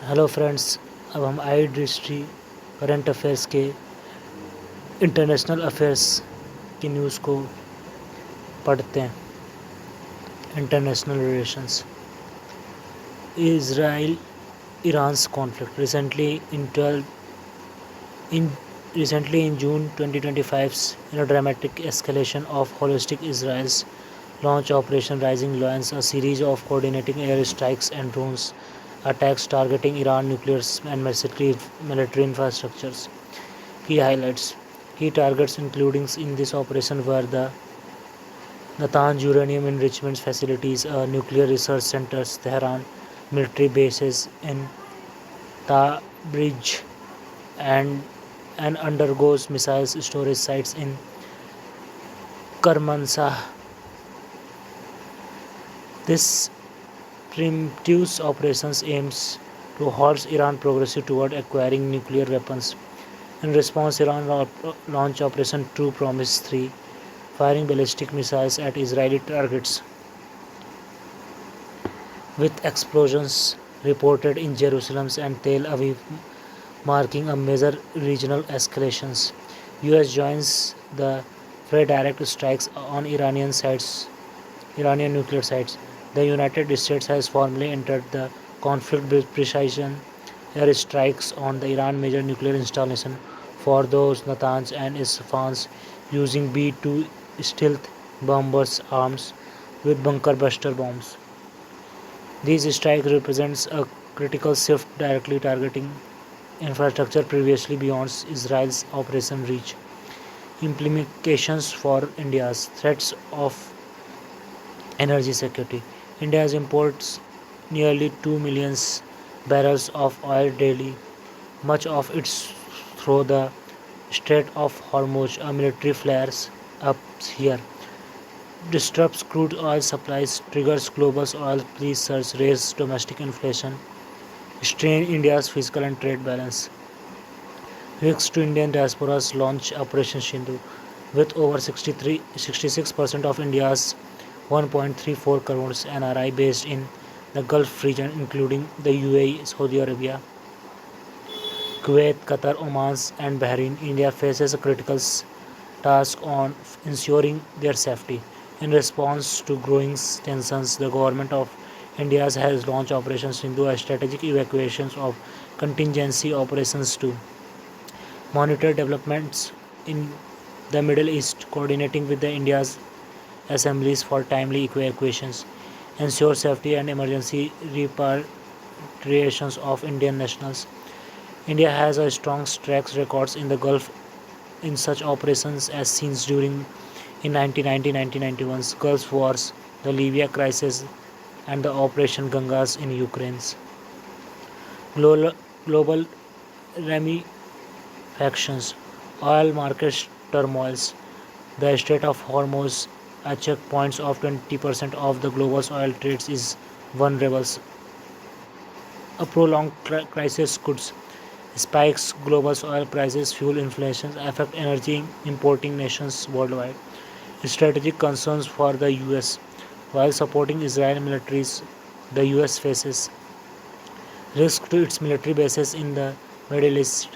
Hello friends. अब हम आई दृष्टि करंट अफेयर्स के इंटरनेशनल अफेयर्स की न्यूज़ को पढ़ते हैं। International relations, Israel Iran's conflict. In recently in June 2025, in a dramatic escalation of holistic Israel's launch Operation Rising Lions, a series of coordinating air strikes and drones attacks targeting Iran nuclear and military infrastructures. Key highlights. Key targets including in this operation were the Natanz uranium enrichment facilities, nuclear research centers, Tehran military bases in Tabriz, and undergoes missile storage sites in Kermanshah. This preemptive operations aims to halt Iran progress toward acquiring nuclear weapons. In response, Iran launched Operation True Promise 3, firing ballistic missiles at Israeli targets, with explosions reported in Jerusalem and Tel Aviv, marking a major regional escalations. US joins the direct strikes on Iranian nuclear sites. The United States has formally entered the conflict with precision airstrikes on the Iran major nuclear installation for those Natanz and Isfahan using B-2 stealth bombers arms with bunker buster bombs. These strikes represents a critical shift directly targeting infrastructure previously beyond Israel's operation reach. Implications for India's threats of energy security. India imports nearly 2 million barrels of oil daily, much of it through the Strait of Hormuz. A military flares up here disrupts crude oil supplies, triggers global oil price surge, raises domestic inflation, strain India's fiscal and trade balance. Risks to Indian diaspora's launch Operation Sindhu, with over 66% of India's 1.34 crores NRI based in the Gulf region, including the UAE, Saudi Arabia, Kuwait, Qatar, Oman, and Bahrain. India faces a critical task on ensuring their safety. In response to growing tensions, the government of India has launched Operation Sindhu, a strategic evacuations of contingency operations to monitor developments in the Middle East, coordinating with the India's assemblies for timely evacuations, ensure safety and emergency repatriations of Indian nationals. India has a strong track records in the Gulf in such operations as seen during in 1990-1991's Gulf Wars, the Libya crisis, and the Operation Gangas in Ukraine's global ramifications, oil market turmoils, the Strait of Hormuz, a checkpoint of 20% of the global oil trades is vulnerable. A prolonged crisis could spikes global oil prices, fuel inflation, affect energy importing nations worldwide. Strategic concerns for the US. While supporting Israeli militaries, the US faces risk to its military bases in the Middle East,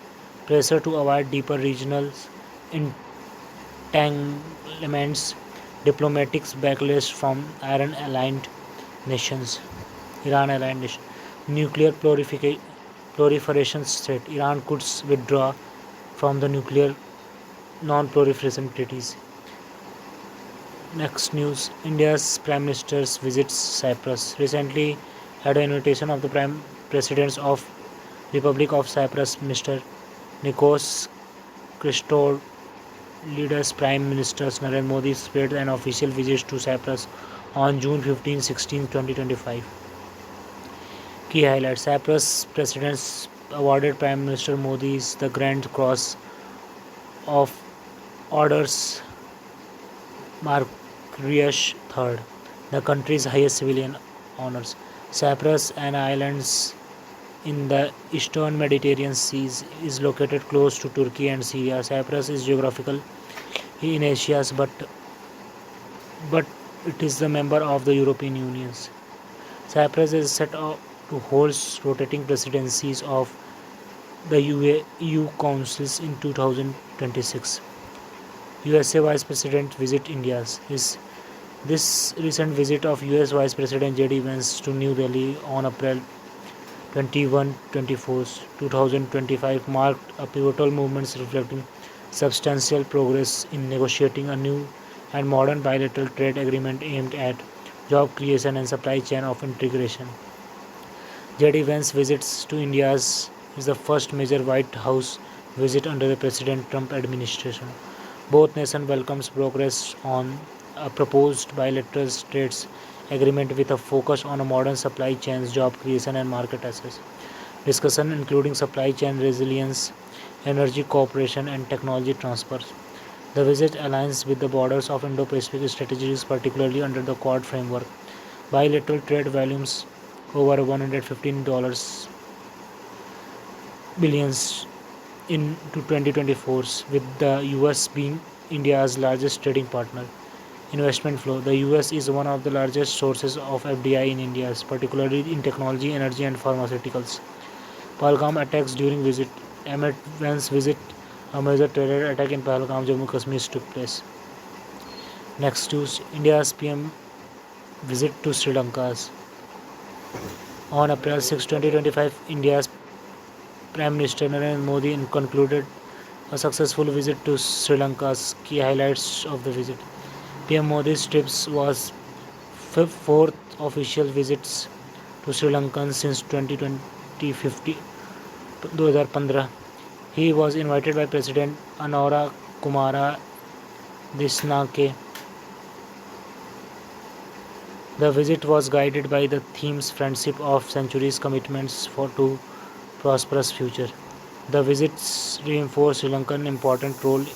pressure to avoid deeper regional entanglements, diplomatic backlash from nations, Iran aligned nations, nuclear proliferation threat. Iran could withdraw from the nuclear non-proliferation treaties. Next news: India's Prime Minister visits Cyprus. Recently, had an invitation of the Prime President of Republic of Cyprus, Mr. Nikos Christodoulidis. Prime Minister Narendra Modi paid an official visit to Cyprus on June 15-16, 2025. Key highlights: Cyprus President awarded Prime Minister Modi the Grand Cross of Orders Marquess III, the country's highest civilian honors. Cyprus, an island in the eastern Mediterranean Sea, is located close to Turkey and Syria. Cyprus is geographically in Asia, but it is the member of the European Union. Cyprus is set to host rotating presidencies of the EU Councils in 2026. USA Vice President visit India. This recent visit of US Vice President JD Vance to New Delhi on April 21, 2025 marked a pivotal movement reflecting substantial progress in negotiating a new and modern bilateral trade agreement aimed at job creation and supply chain of integration. JD Vance visits to India is the first major White House visit under the President Trump administration. Both nations welcomes progress on a proposed bilateral trade agreement with a focus on a modern supply chains, job creation and market access. Discussion including supply chain resilience, energy cooperation and technology transfers. The visit aligns with the borders of Indo-Pacific strategies, particularly under the Quad framework. Bilateral trade volumes over $115 billions in 2024, with the US being India's largest trading partner. Investment flow. The US is one of the largest sources of FDI in India, particularly in technology, energy, and pharmaceuticals. Pahalgam attacks during visit. Emmett Vance visit. A major terror attack in Pahalgam, Jammu Kashmir took place. Next news. India's PM visit to Sri Lanka. On April 6, 2025, India's Prime Minister Narendra Modi concluded a successful visit to Sri Lanka's key highlights of the visit. PM Modi's trips was fourth official visits to Sri Lanka since 2015. He was invited by President Anora Kumara Dissanayake. The visit was guided by the themes friendship of centuries, commitments for to prosperous future. The visits reinforced Sri Lankan important role in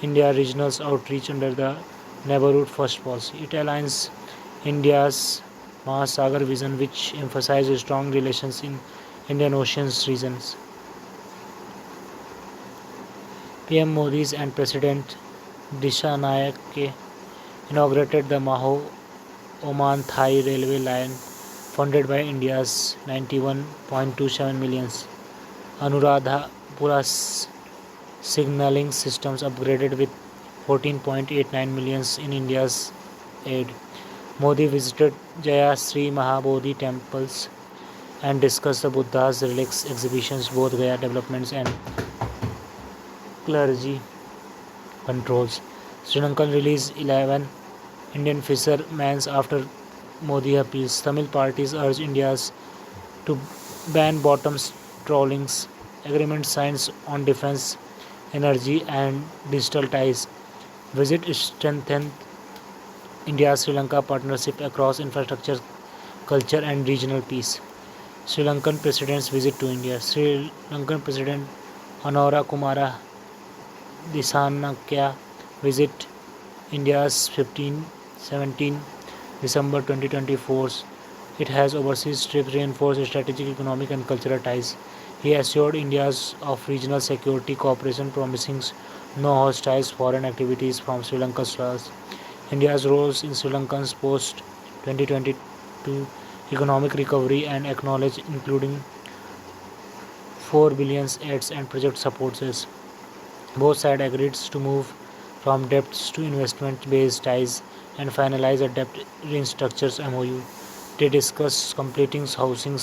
India's regional outreach under the Neighborhood First policy. It aligns India's Mahasagar vision, which emphasizes strong relations in Indian Ocean's regions. PM Modi's and President Dissanayake inaugurated the Maho-Oman Thai railway line funded by India's 91.27 millions. Anuradhapura signaling systems upgraded with 14.89 millions in India's aid. Modi visited Jaya Sri Mahabodhi temples and discussed the Buddha's relics exhibitions, both Gaya developments and clergy controls. Sri Lankan released 11 Indian fishermen after Modi appeals. Tamil parties urge India's to ban bottom trawlings. Agreement signs on defense, energy and digital ties. Visit strengthened India-Sri Lanka partnership across infrastructure, culture and regional peace. Sri Lankan President's visit to India. Sri Lankan President Anora Kumara Dissanayake visit India's 17 December 2024. It has overseas trips reinforced strategic, economic and cultural ties. He assured India's of regional security cooperation, promising no hostile foreign activities from Sri Lanka's soils. India's roles in Sri Lanka's post-2022 economic recovery and acknowledged, including 4 billion aids and project supports. Both sides agreed to move from debts to investment-based ties and finalize a debt restructures MOU. They discussed completing housing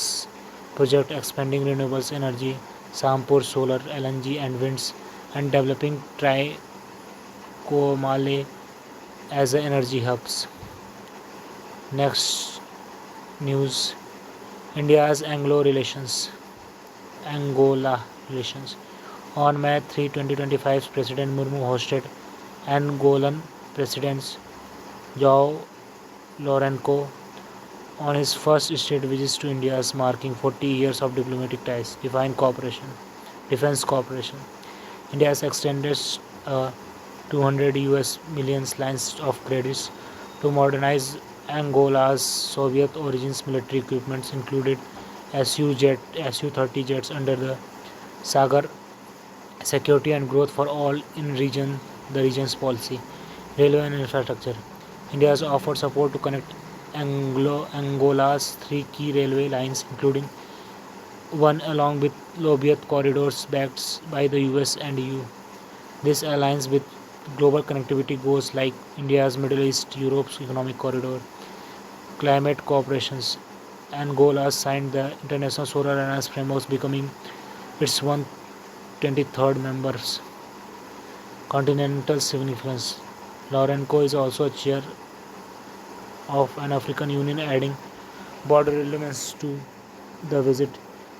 project, expanding renewables energy, Sampur solar, LNG and winds, and developing Trincomalee as energy hubs. Next news: India's Angola relations. On May 3, 2025, President Murmu hosted Angolan President João Lourenço on his first state visit to India, marking 40 years of diplomatic ties. Defense cooperation. India has extended 200 US millions lines of credits to modernize Angola's Soviet origins military equipment, included Su-30 jets under the Sagar Security and Growth for All in the region's policy. Railway and infrastructure. India has offered support to connect Angola's three key railway lines, including one along with Lobbyet corridors backed by the US and EU. This aligns with global connectivity goals like India's Middle East, Europe's economic corridor, climate cooperations. Angola signed the International Solar Alliance framework, becoming its 123rd members. Continental significance. Lourenco is also a chair of an African Union, adding border elements to the visit.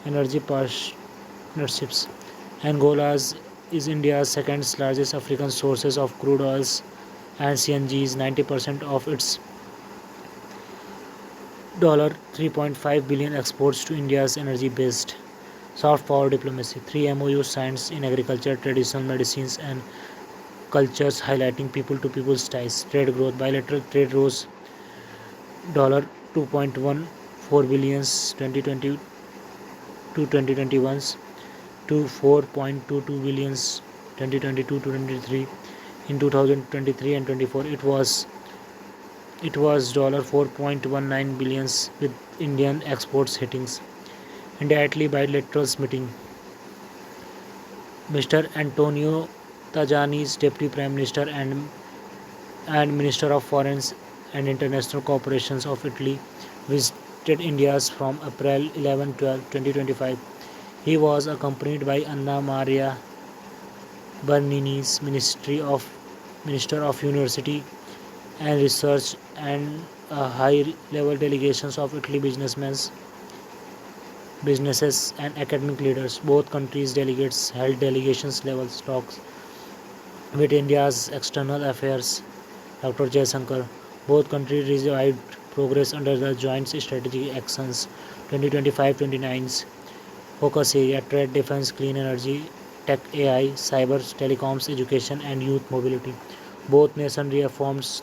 Energy partnerships. Angola is India's second largest African sources of crude oils and CNGs. 90% of its $3.5 billion exports to India's energy-based soft power diplomacy. Three MOU signed in agriculture, traditional medicines, and cultures, highlighting people-to-people ties. Trade growth. Bilateral trade rose $2.14 billion 2020 to 2021 to 4.22 billion 2022 to 23. In 2023 and 24, it was $4.19 billion, with Indian exports hitting. India-Italy bilateral meeting. Mr. Antonio Tajani's Deputy Prime Minister and Minister of Foreign and International Cooperation of Italy visited India from April 11-12, 2025. He was accompanied by Anna Maria Bernini's Minister of University and Research and high-level delegations of Italy businesses and academic leaders. Both countries' delegates held delegations level talks with India's External Affairs Dr. Jaishankar. Both countries reviewed progress under the Joint Strategic Actions 2025-29 focus area: trade, defense, clean energy, tech, AI, cyber, telecoms, education, and youth mobility. Both nations reaffirmed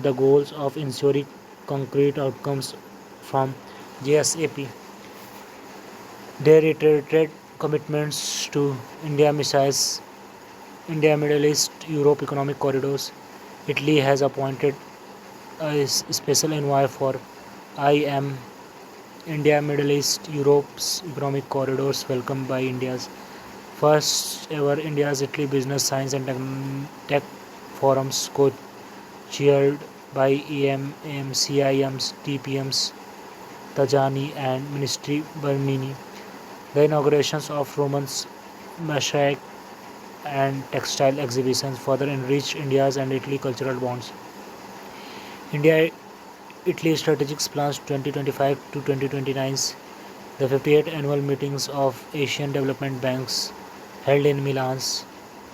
the goals of ensuring concrete outcomes from JSAP. They reiterated commitments to India missiles, India Middle East Europe economic corridors. Italy has appointed a special envoy for IM India Middle East Europe's economic corridors, welcomed by India's first ever India's Italy Business Science and Tech Forums, co-chaired by CIMs, TPMs Tajani and Ministry Bernini. The inaugurations of Romans mosaic and textile exhibitions further enriched India's and Italy cultural bonds. India Italy Strategic Plans 2025 to 2029. The 58th annual meetings of Asian Development Banks held in Milan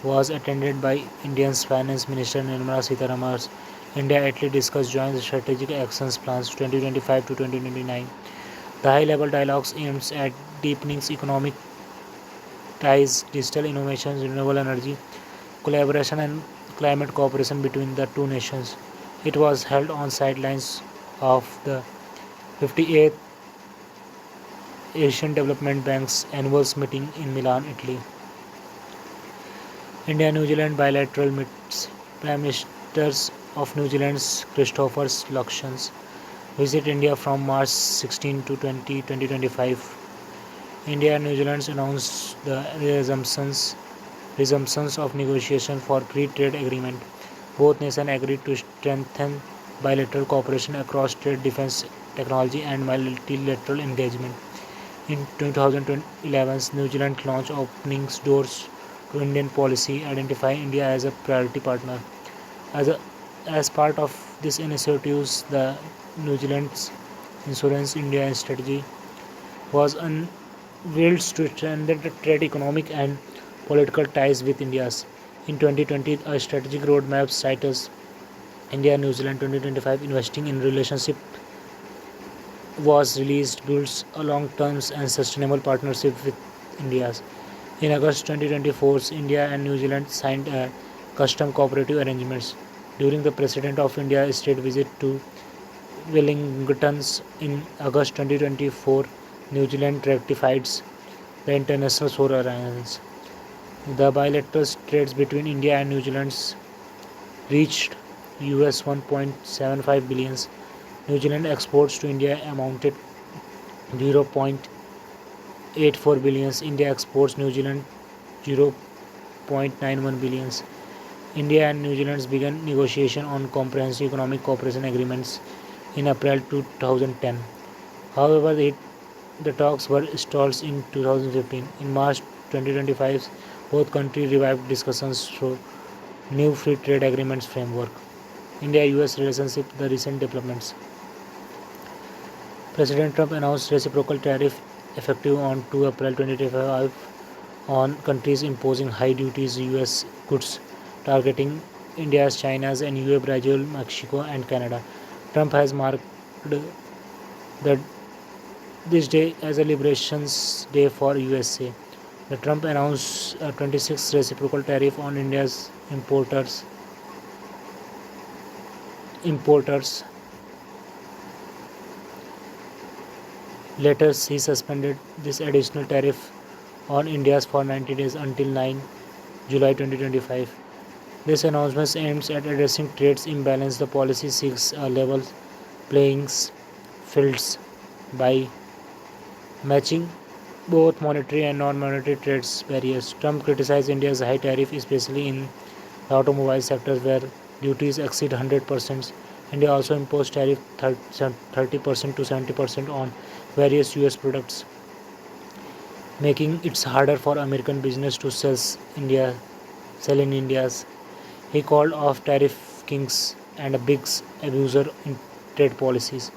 was attended by India's Finance Minister Nirmala Sitharaman. India-Italy discussed joint strategic action plans 2025 to 2029. The high-level dialogues aims at deepening economic ties, digital innovations, renewable energy, collaboration and climate cooperation between the two nations. It was held on sidelines of the 58th Asian Development Bank's annual meeting in Milan, Italy. India-New Zealand bilateral meets. Prime Ministers of New Zealand's Christopher Luxon's visit India from March 16 to 20, 2025. India and New Zealand announced the resumptions of negotiations for free trade agreement. Both nations agreed to strengthen bilateral cooperation across trade, defense, technology, and multilateral engagement. In 2011, New Zealand launched opening doors to Indian policy, identifying India as a priority partner. As, a, as part of these initiatives, the New Zealand's Insurance India strategy was unveiled to strengthen the trade, economic, and political ties with India. In 2020, a strategic roadmap cites India-New Zealand 2025 investing in relationship was released, builds a long-term and sustainable partnership with India. In August 2024, India and New Zealand signed a custom cooperative arrangements. During the President of India's state visit to Wellington in August 2024, New Zealand ratified the International Solar Alliance. The bilateral trades between India and New Zealand reached US 1.75 billions. New Zealand exports to India amounted 0.84 billions. India exports New Zealand 0.91 billions. India and New Zealand began negotiation on comprehensive economic cooperation agreements in April 2010. However, the talks were stalled in 2015. In March 2025, both countries revived discussions through new free trade agreements framework. India-US relationship, the recent developments. President Trump announced reciprocal tariff effective on 2 April 2025 on countries imposing high duties US goods targeting India's, China's and US, Brazil, Mexico and Canada. Trump has marked the, this day as a Liberations Day for USA. The Trump announced a 26th reciprocal tariff on India's importers. Later, he suspended this additional tariff on India's for 90 days until 9 July 2025. This announcement aims at addressing trade imbalance. The policy seeks a level playing fields by matching both monetary and non-monetary trade barriers. Trump criticized India's high tariff, especially in the automobile sector where duties exceed 100%. India also imposed tariff 30% to 70% on various US products, making it harder for American business to sell in India's. He called off tariff kings and a big abuser in trade policies.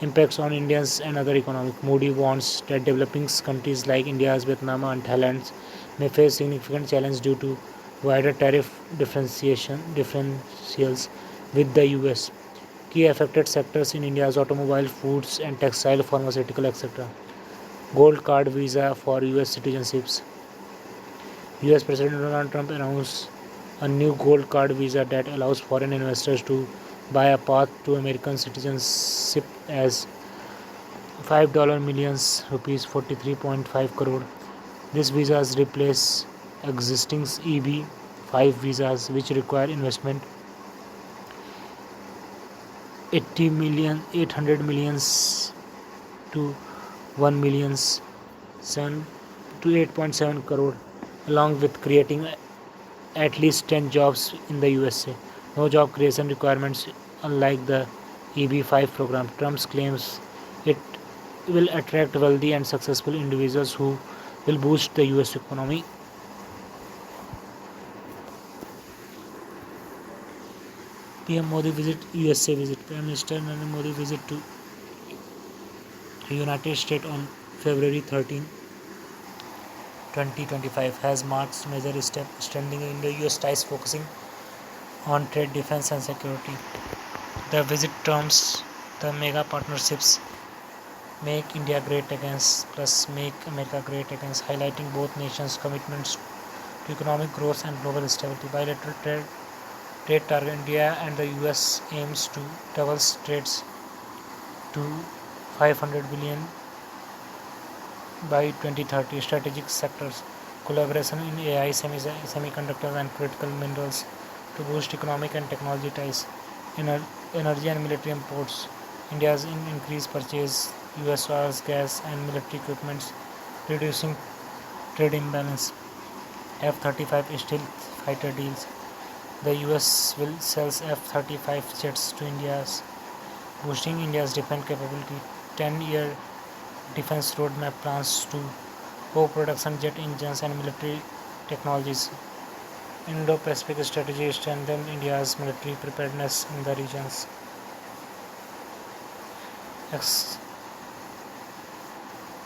Impacts on Indians and other economic. Moody warns that developing countries like India, Vietnam, and Thailand may face significant challenge due to wider tariff differentials with the US. Key affected sectors in India's automobile, foods, and textile, pharmaceutical, etc. Gold card visa for US citizenships. US President Donald Trump announced a new gold card visa that allows foreign investors to buy a path to American citizenship as $5 millions rupees 43.5 crore. This visas replace existing EB-5 visas which require investment 800 millions to 1 millions 7 to 8.7 crore, along with creating at least 10 jobs in the USA. No job creation requirements unlike the EB-5 program. Trump claims it will attract wealthy and successful individuals who will boost the US economy. PM Modi visit USA visit. Prime Minister Narendra Modi visit to the United States on February 13, 2025 has marked major step extending Indo-US ties focusing on trade, defense and security. The visit terms the mega partnerships Make India Great Against plus Make America Great Against, highlighting both nations' commitments to economic growth and global stability. Bilateral trade target India and the US aims to double trades to 500 billion by 2030. Strategic sectors collaboration in AI, semiconductors and critical minerals to boost economic and technology ties. Energy and military imports. India's increased purchase US oil, gas and military equipment, reducing trade imbalance. F-35 stealth fighter deals. The US will sell F-35 jets to India, boosting India's defense capability. 10-year defense roadmap plans to co-production jet engines and military technologies. Indo-Pacific strategy strengthen India's military preparedness in the regions.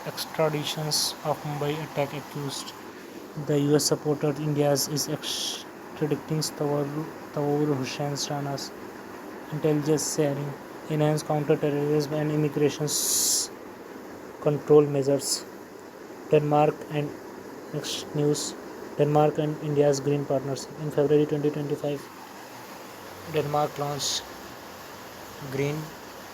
Extraditions of Mumbai attack accused. The US supported India's is extraditing Tawur Hussain Rana's intelligence sharing, enhance counter-terrorism and immigration control measures. Denmark and next news. Denmark and India's green partnership. In February 2025, Denmark launched Green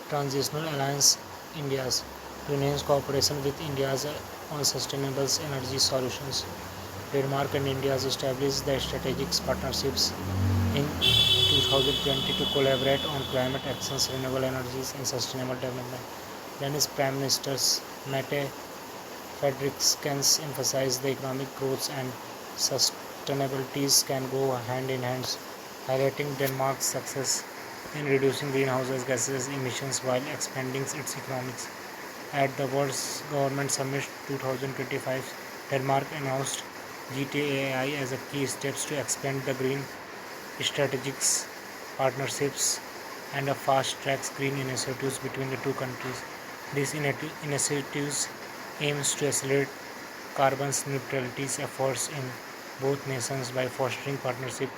Transitional Alliance India's to enhance cooperation with India's on sustainable energy solutions. Denmark and India has established the strategic partnerships in 2020 to collaborate on climate actions, renewable energies, and sustainable development. Danish Prime Minister Mette Frederiksen emphasized the economic growth and sustainability can go hand in hand, highlighting Denmark's success in reducing greenhouse gases emissions while expanding its economics. At the World Government Summit 2025, Denmark announced GTAI as a key steps to expand the green strategic partnerships and a fast-track green initiatives between the two countries. These initiatives aims to accelerate carbon neutrality efforts in both nations by fostering partnership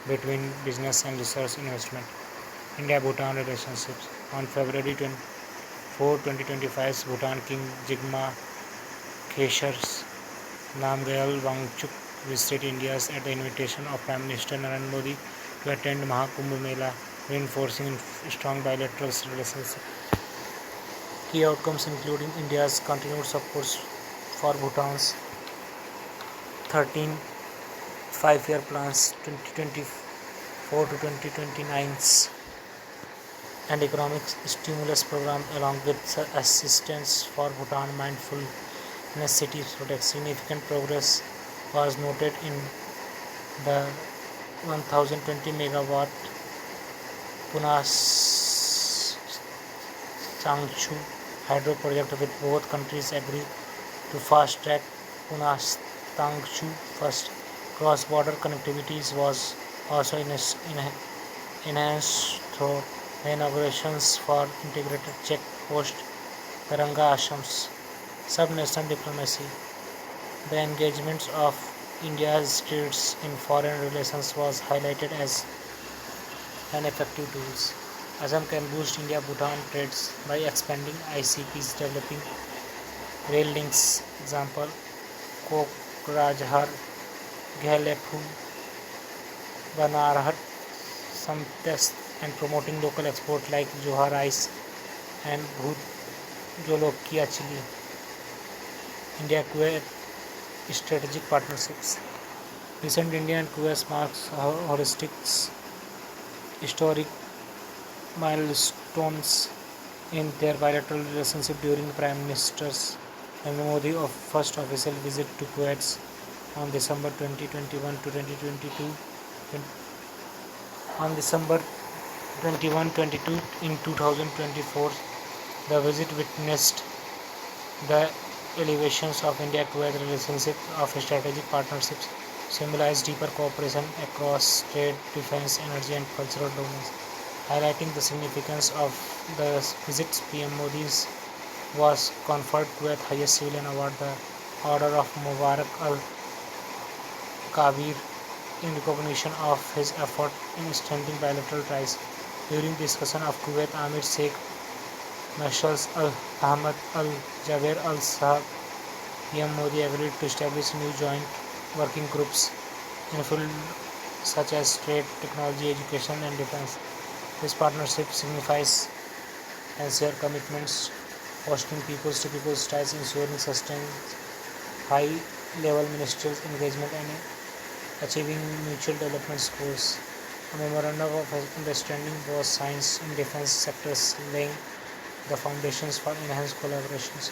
between business and research investment. India-Bhutan relationships. On February 24, 2025, Bhutan King Jigme Khesar Namgyal Wangchuk visited India at the invitation of Prime Minister Narendra Modi to attend Mahakumbh Mela, reinforcing strong bilateral relations. Key outcomes including India's continued support for Bhutan's 13 5-year plans 2024 to 2029 and economic stimulus program along with assistance for Bhutan mindfulness city project. Significant progress was noted in the 1020 megawatt Punas Changchu hydro project with both countries agreed to fast track Punas Changchu first. Cross-border connectivity was also enhanced through the inaugurations for integrated check post Taranga Ashrams. Sub-national diplomacy. The engagement of India's states in foreign relations was highlighted as an effective tool. Assam can boost India-Bhutan trades by expanding ICP's developing rail links. Example: Kokrajhar, Ghalekhu, Banarhat, Samtest, and promoting local exports like Johar rice and Bhut Jolokia chili. India-Kuwait strategic partnerships. Recent India and Kuwait marks holistic historic milestones in their bilateral relationship during Prime Minister's Narendra Modi of first official visit to Kuwait on December 2021 to 2022. On December 21-22 in 2024, the visit witnessed the elevations of India-Kuwait relationship of strategic partnerships, symbolized deeper cooperation across trade, defense, energy, and cultural domains. Highlighting the significance of the visit, PM Modi's was conferred Kuwait highest civilian award, the Order of Mubarak al-Kabir, in recognition of his effort in strengthening bilateral ties. During discussion of Kuwait, Amir Sheikh Marshals Ahmad Al-Jaber Al-Sahab, PM Modi agreed to establish new joint working groups in fields such as trade, technology, education, and defense. This partnership signifies sincere commitments, fostering people-to-people ties, ensuring sustained high-level ministerial engagement, and achieving mutual development goals. A memorandum of understanding was signed in defense sectors, laying the foundations for enhanced collaborations.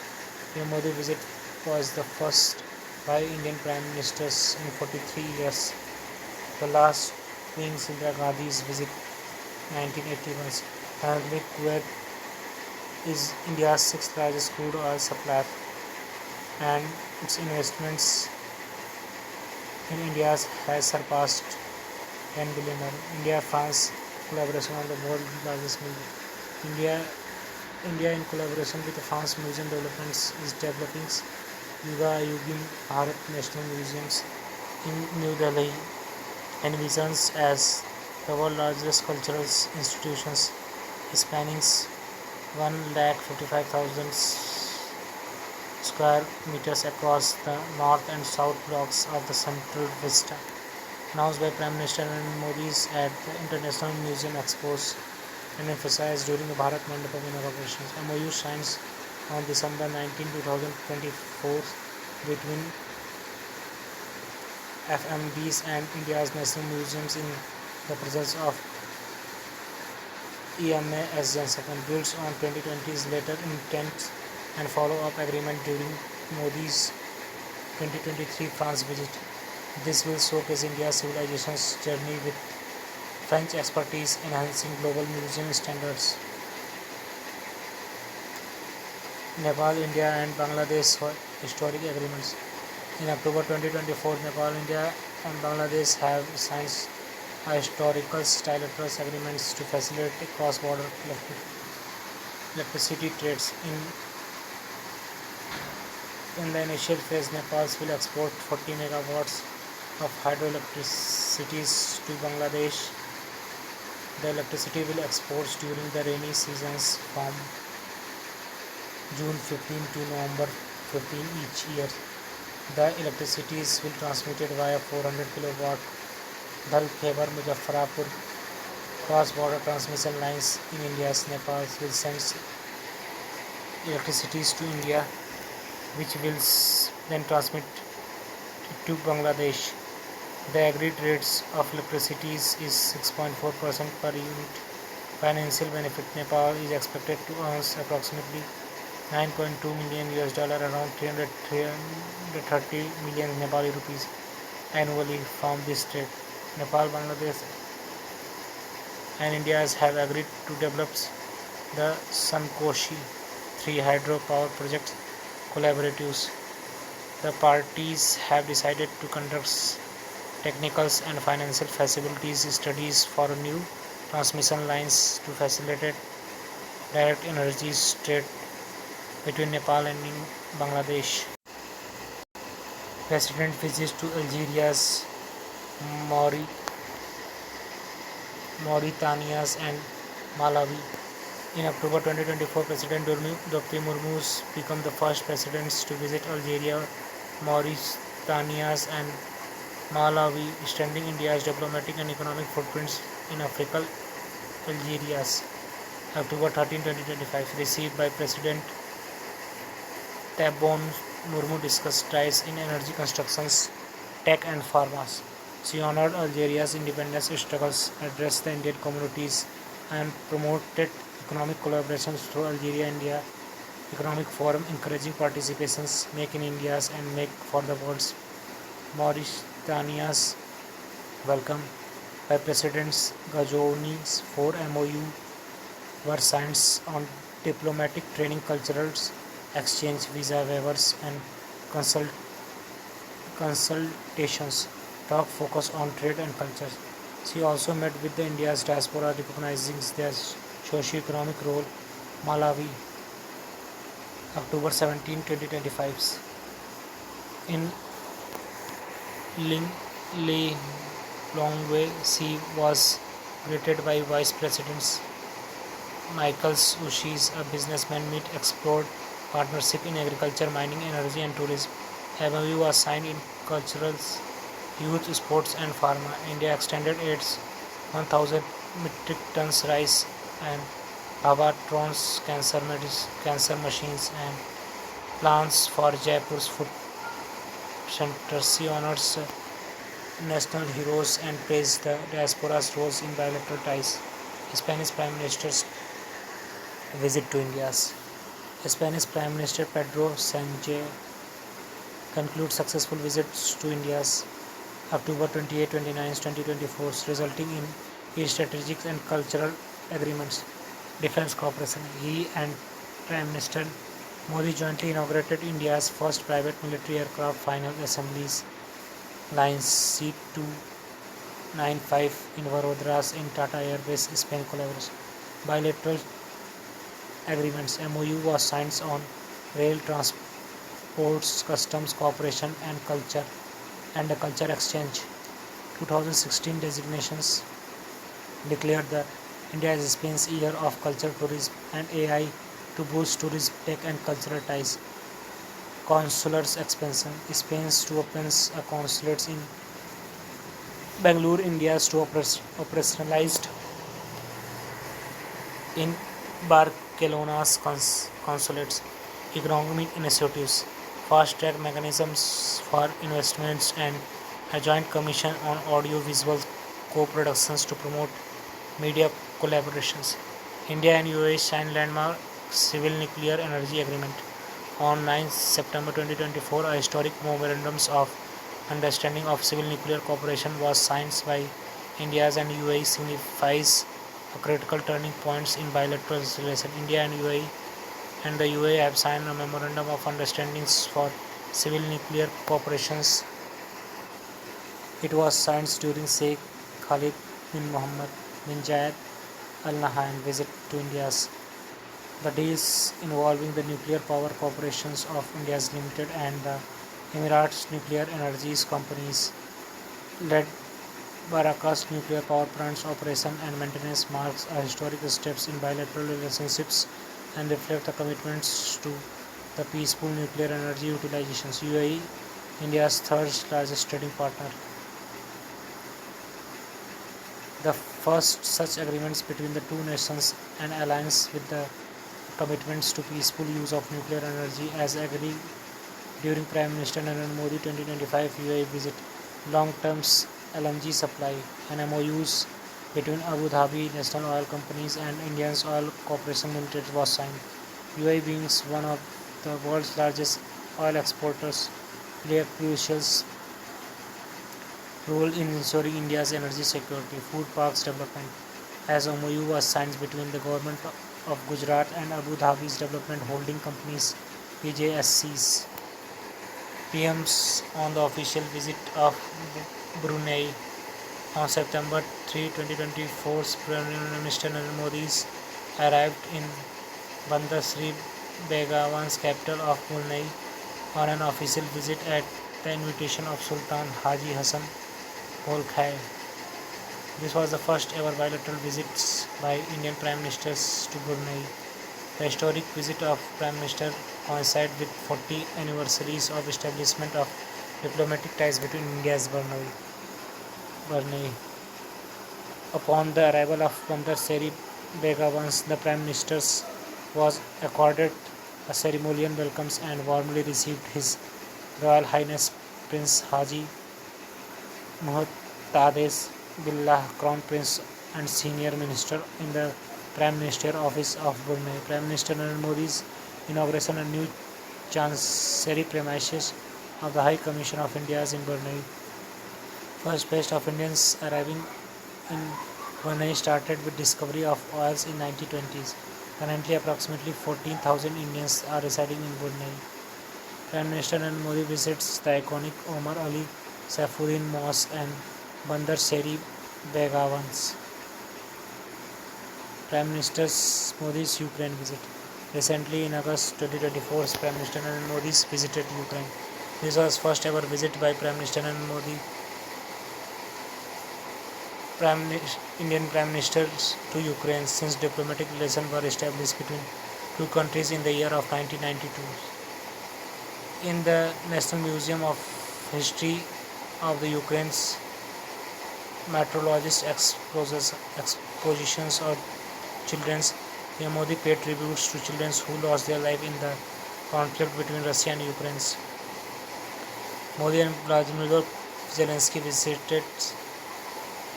PM Modi visit was the first by Indian Prime Ministers in 43 years, the last being Indira Gandhi's visit 1981. Currently, Kuwait is India's sixth largest crude oil supplier, and its investments in India has surpassed 10 billion. India-France collaboration on the world's largest museum. India in collaboration with the France Museum Developments is developing Yuga Yugin Bharat National Museums in New Delhi, envisions as the world's largest cultural institutions, spanning 155,000 square meters across the north and south blocks of the Central Vista. Announced by Prime Minister Narendra Modi at the International Museum Expos and emphasized during the Bharat Mandapam inaugurations. MOU signed on December 19, 2024 between FMBs and India's national museums in the presence of EMA as Jansakan builds on 2020's letter intent and follow-up agreement during Modi's 2023 France visit. This will showcase India's civilization's journey with French expertise enhancing global museum standards. Nepal, India and Bangladesh historic agreements. In October 2024, Nepal, India and Bangladesh have signed historical trilateral agreements to facilitate cross-border electricity trades. In the initial phase, Nepal will export 40 megawatts of hydroelectricity to Bangladesh. The electricity will export during the rainy seasons from June 15 to November 15 each year. The electricity will be transmitted via 400 kilowatt Dhal Khyber Muzaffarpur cross-border transmission lines in India's Nepal will send electricity to India, which will then transmit to Bangladesh. The agreed rates of electricity is 6.4% per unit. Financial benefit: Nepal is expected to earn approximately 9.2 million US dollar, around 330 million Nepali rupees annually from this trade. Nepal, Bangladesh and India have agreed to develop the Sankoshi 3 hydropower project collaboratives. The parties have decided to conduct technical and financial feasibility studies for new transmission lines to facilitate direct energy trade between Nepal and Bangladesh. President visits to Algeria's Mauritania and Malawi. In October 2024, President Dr. Murmu became the first presidents to visit Algeria, Mauritania and Malawi, extending India's diplomatic and economic footprints in Africa. Algeria's October 13, 2025, received by President Tebboune Murmu discussed ties in energy, constructions, tech and pharma. She honored Algeria's independence struggles, addressed the Indian communities, and promoted economic collaboration through Algeria-India Economic Forum, encouraging participations, Make in India's and Make for the World's. Mauritania's welcome by Presidents Ghazouani's 4 MOU were signed on diplomatic training, cultural exchange, visa waivers, and consultations. Talk focus on trade and culture. She also met with the India's diaspora, recognizing their socio-economic role. Malawi, October 17, 2025. In Lilongwe, she was greeted by Vice Presidents Michael Ushis, a businessman, meet explored partnership in agriculture, mining, energy, and tourism. MOU was signed in cultural, youth, sports, and pharma. India extended its 1,000 metric tons rice and Avatrons cancer machines and plans for Jaipur's food center. She honors national heroes and praised the diaspora's roles in bilateral ties. Spanish Prime Minister's visit to India. Spanish Prime Minister Pedro Sanchez concludes successful visits to India October 28-29, 2024, resulting in strategic and cultural agreements. Defense cooperation. He and Prime Minister Modi jointly inaugurated India's first private military aircraft final assemblies lines C-295 in Vadodara in Tata Airbase, Spain collaboration. Bilateral agreements. MOU was signed on rail transports, customs cooperation and the culture exchange. 2016 designations declared the India's Spain's Year of Culture, Tourism and AI to boost tourism, tech and cultural ties. Consulars expansion. Spain to opens a consulate in Bangalore, India to operationalized in Barcelona's consulates. Economic initiatives. Fast track mechanisms for investments and a joint commission on audiovisual co-productions to promote media collaborations. India and UAE signed landmark civil nuclear energy agreement on 9 September 2024. A historic memorandum of understanding of civil nuclear cooperation was signed by India's and UAE signifies a critical turning points in bilateral relations. India and UAE and the UAE have signed a memorandum of understandings for civil nuclear cooperations. It was signed during Sheikh Khalid bin Mohammed bin Zayed Al Nahyan visit to India. The deals involving the Nuclear Power Corporations of India Limited and the Emirates Nuclear Energies Companies led Baraka's nuclear power plant's operation and maintenance marks a historic steps in bilateral relationships and reflect the commitments to the peaceful nuclear energy utilizations. UAE, India's third largest trading partner. The first such agreements between the two nations and aligns with the commitments to peaceful use of nuclear energy as agreed during Prime Minister Narendra Modi 2025 UAE visit. Long-term LNG supply and MOUs between Abu Dhabi National Oil Companies and Indian Oil Corporation Limited was signed. UAE being one of the world's largest oil exporters play a crucial role in ensuring India's energy security. Food parks development. As MOU was signed between the government of Gujarat and Abu Dhabi's development holding companies PJSCs. PMs on the official visit of Brunei on September 3, 2024, Prime Minister Narendra Modi arrived in Bandar Sri Begawan's capital of Brunei on an official visit at the invitation of Sultan Haji Hassan Bolkiah. This was the first ever bilateral visit by Indian Prime Ministers to Brunei. The historic visit of Prime Minister coincided with 40 anniversaries of establishment of diplomatic ties between India's Brunei. Upon the arrival of Bandar Seri Begavans, the Prime Minister was accorded a ceremonial welcome and warmly received His Royal Highness Prince Haji Muhammad Billah, Crown Prince and Senior Minister in the Prime Minister Office of Brunei. Prime Minister Narendra Modi's inauguration and new Chancery premises of the High Commission of India's in Brunei. First batch of Indians arriving in Brunei started with discovery of oils in 1920s. Currently, approximately 14,000 Indians are residing in Brunei. Prime Minister Narendra Modi visits the iconic Omar Ali Saifuddin Mosque and Bandar Seri Begavans. Prime Minister Modi's Ukraine visit. Recently, in August 2024, Prime Minister Narendra Modi visited Ukraine. This was first ever visit by Prime Minister Narendra Modi, Indian Prime Ministers to Ukraine since diplomatic relations were established between two countries in the year of 1992. In the National Museum of History of the Ukraine's meteorologist expositions of children's, P.M. Modi paid tributes to children who lost their life in the conflict between Russia and Ukraine. Modi and Vladimir Zelensky visited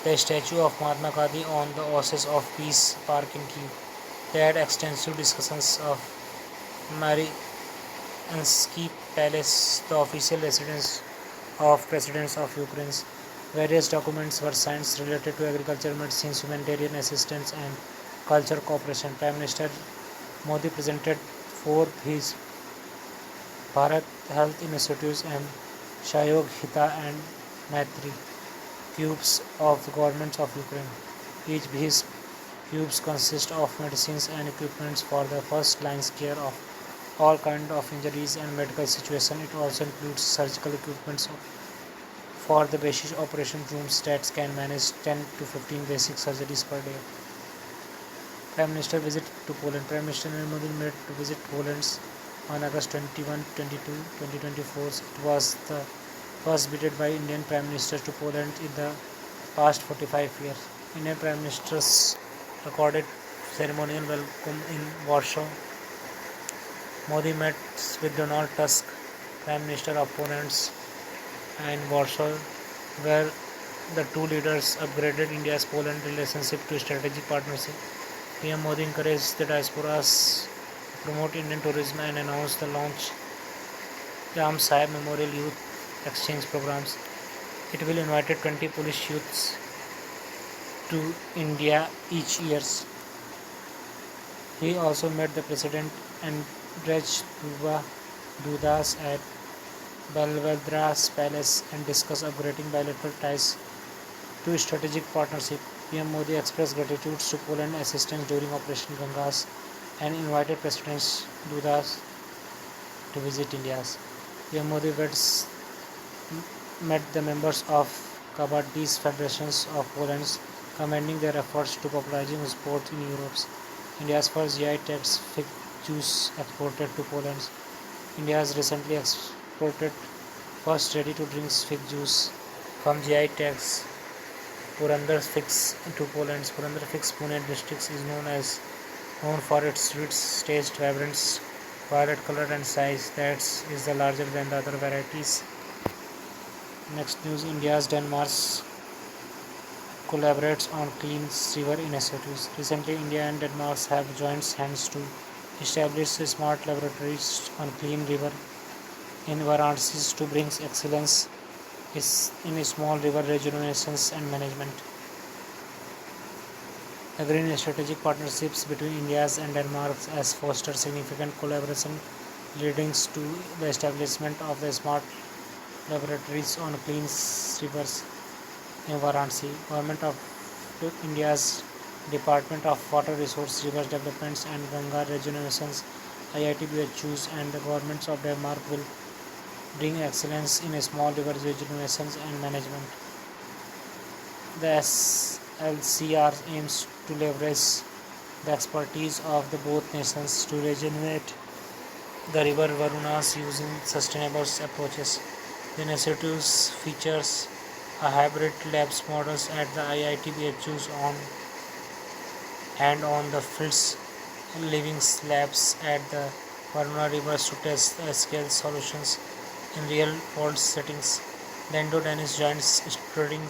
the statue of Mahatma Gandhi on the Oasis of Peace Park in Kyiv. They had extensive discussions of Mariinsky Palace, the official residence of presidents of Ukraine. Various documents were signed related to agriculture, medicines, humanitarian assistance, and cultural cooperation. Prime Minister Modi presented four his Bharat Health Institutes and Sahayog Hita and Maitri cubes of the governments of Ukraine. Each of these cubes consist of medicines and equipments for the first line's care of all kinds of injuries and medical situations. It also includes surgical equipments for the basic operation rooms that can manage 10 to 15 basic surgeries per day. Prime Minister visit to Poland. Prime Minister Narendra Modi made to visit Poland on August 21, 22, 2024. It was the first visit by Indian Prime Minister to Poland in the past 45 years. Indian Prime Ministers accorded ceremonial welcome in Warsaw. Modi met with Donald Tusk, Prime Minister of Poland, in Warsaw where the two leaders upgraded India's Poland relationship to strategic partnership. PM Modi encouraged the diasporas to promote Indian tourism and announced the launch Ram Sahib Memorial Youth Exchange programs. It will invite 20 Polish youths to India each year. He also met the President Andrzej Dudas at Belvedra's palace and discussed upgrading bilateral ties to strategic partnership. PM Modi expressed gratitude to Poland's assistance during Operation Gangas and invited President Dudas to visit India. PM Modi met the members of Kabaddi's Federations of Poland, commending their efforts to popularizing sport in Europe. India's first GI tags fig juice exported to Poland. India has recently exported first ready-to-drink fig juice from GI tags Purandar figs to Poland. Purandar figs Pune district is known for its sweet taste, vibrant violet color and size that is the larger than the other varieties. Next news: India's Denmark collaborates on clean river initiatives. Recently, India and Denmark have joined hands to establish smart laboratories on clean river in Varanasi to bring excellence in small river rejuvenation and management. The green strategic partnerships between India and Denmark has fostered significant collaboration, leading to the establishment of the smart laboratories on clean rivers in Varanasi. Government of India's Department of Water Resources, River Developments and Ganga Rejuvenations, IIT BHUs and the governments of Denmark will bring excellence in small river rejuvenation and management. The SLCR aims to leverage the expertise of the both nations to regenerate the river Varunas using sustainable approaches. The initiative features a hybrid labs models at the IIT BHUs on the fields, living labs at the Varuna rivers to test scale solutions in real world settings. The Indo-Danish Joint Steering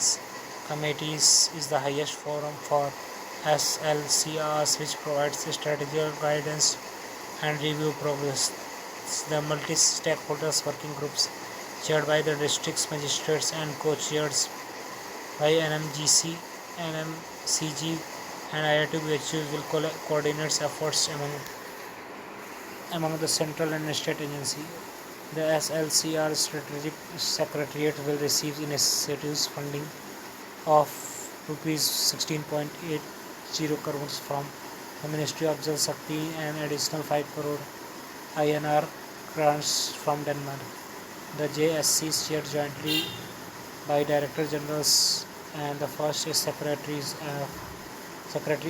Committees is the highest forum for SLCRs which provides strategic guidance and review progress. The multi-stakeholders working groups chaired by the district's magistrates and co-chaired by NMCG and IIT BHUs will coordinate efforts among the central and state agencies. The SLCR Strategic Secretariat will receive initiatives funding of rupees 16.80 crores from the Ministry of Jal Shakti and additional 5 crore INR grants from Denmark. The JSC is chaired jointly by Director Generals and the first Secretary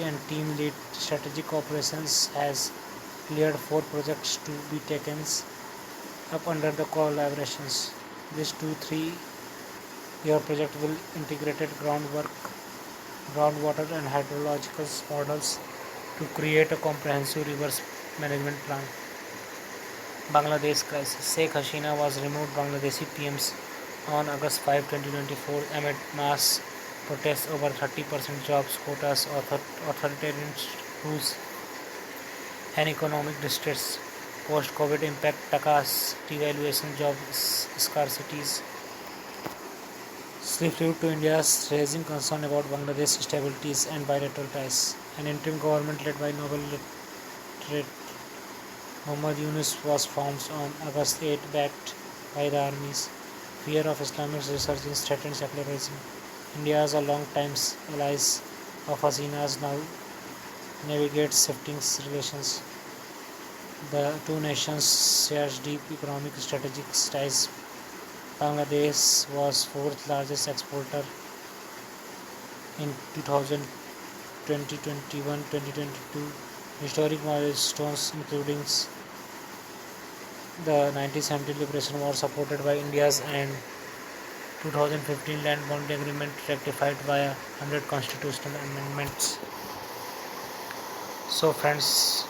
and Team Lead Strategic Operations has cleared 4 projects to be taken up under the collaborations. This 2-3-year project will integrated groundwater and hydrological models to create a comprehensive reverse management plan. Bangladesh crisis. Sheikh Hasina was removed Bangladeshi PMs on August 5, 2024 amid mass protests over 30% jobs quotas, authoritarian rules and economic distress. Post-COVID impact, Taka's devaluation, job scarcities. Swift to India's raising concern about Bangladesh stabilities and bilateral ties. An interim government led by Nobel literate Muhammad Yunus was formed on August 8, backed by the armies. Fear of Islamic resurgence threatens secularism. India is a long-time ally of Hasina's now navigates shifting relations. The two nations share deep economic strategic ties. Bangladesh was fourth largest exporter in 2021-2022. Historic milestones including the 1970 Liberation War supported by India's and 2015 land boundary agreement ratified via 100 constitutional amendments. So friends,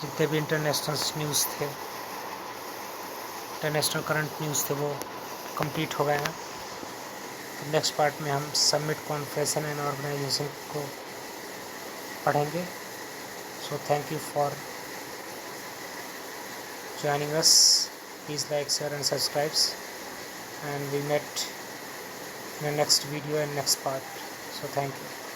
जितने भी international news थे, international current news थे, वो complete हो गए हैं. तो next part में हम समिट कॉन्फ्रेंस एंड ऑर्गेनाइजेशन को पढ़ेंगे. So thank you for joining us. Please like, share and subscribe, and we met in the next video and next part. So thank you.